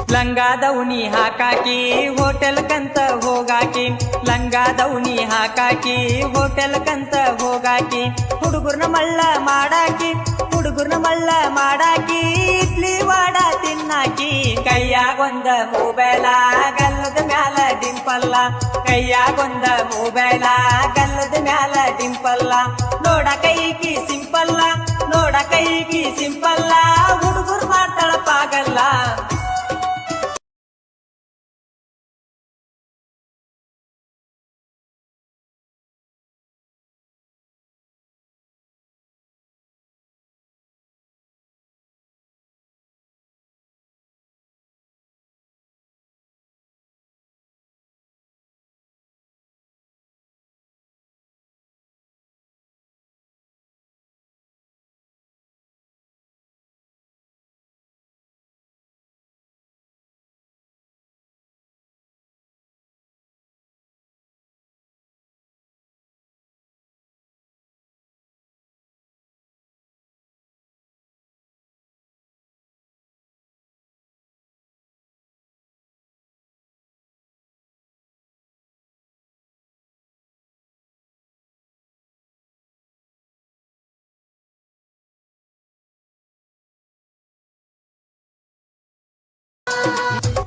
ಲಂಗಾದವನಿ ಹಾಕಾಕಿ hotel ಕಂತ ಹೋಗಾಕಿ ಲಂಗಾದವನಿ ಹಾಕಾಕಿ hotel ಕಂತ ಹೋಗಾಕಿ ಹುಡುಗರ್ನ ಮಳ್ಳ ಮಾಡಾಕಿ ಹುಡುಗರ್ನ ಮಳ್ಳ ಮಾಡಾಕಿ idli ವಾಡ ತಿನ್ನಾಕಿ ಕೈಯಾಗೊಂದ mobile ಗಲ್ಲದ ಮ್ಯಾಲ ಡಿಂಪಲ್ಲ ಕೈಯಾಗೊಂದ ಮೊಬೈಲ ಗಲ್ಲದ ಮ್ಯಾಲ ಡಿಂಪಲ್ಲ ನೋಡ ಕೈಕಿ ಸಿಂಪಲ್ಲ ನೋಡ ಕೈಕಿ ಸಿಂಪಲ್ಲ ಹುಡುಗರು ಮಾಡ್ತಾಳ ಪಾಗಲ್ಲ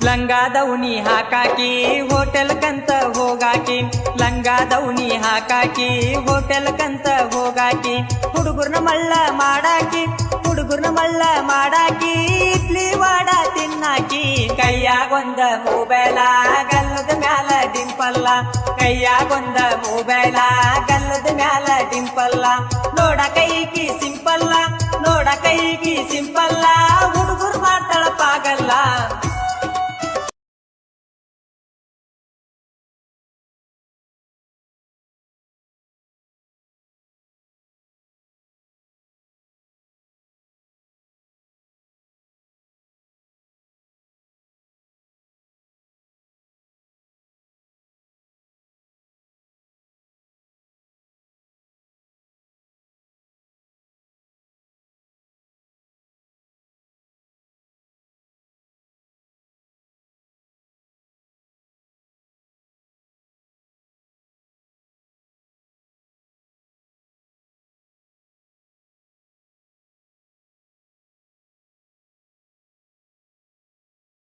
ಲಂಗಾದವನಿ ಹಾಕಾಕಿ ಹೋಟೆಲ್ ಕಂತ ಹೋಗಾಕಿ ಲಂಗಾದವನಿ ಹಾಕಾಕಿ ಹೋಟೆಲ್ ಕಂತ ಹೋಗಾಕಿ ಹುಡುಗರ್ನ ಮಳ್ಳ ಮಾಡಾಕಿ ಹುಡುಗರ್ನ ಮಳ್ಳ ಮಾಡಾಕಿ ಇಡ್ಲಿ ವಾಡ ತಿನ್ನಾಕಿ ಕೈಯಾಗೊಂದ ಮೊಬೈಲ ಗಲ್ಲದ ಮ್ಯಾಲ ಡಿಂಪಲ್ಲ ಕೈಯಾಗೊಂದ ಮೊಬೈಲ ಗಲ್ಲದ ಮ್ಯಾಲ ಡಿಂಪಲ್ಲ ನೋಡ ಕೈಕಿ ಸಿಂಪಲ್ಲ ನೋಡ ಕೈಕಿ ಸಿಂಪಲ್ಲ ಹುಡುಗರು ಮಾಡ್ತಾಳ ಪಾಗಲ್ಲ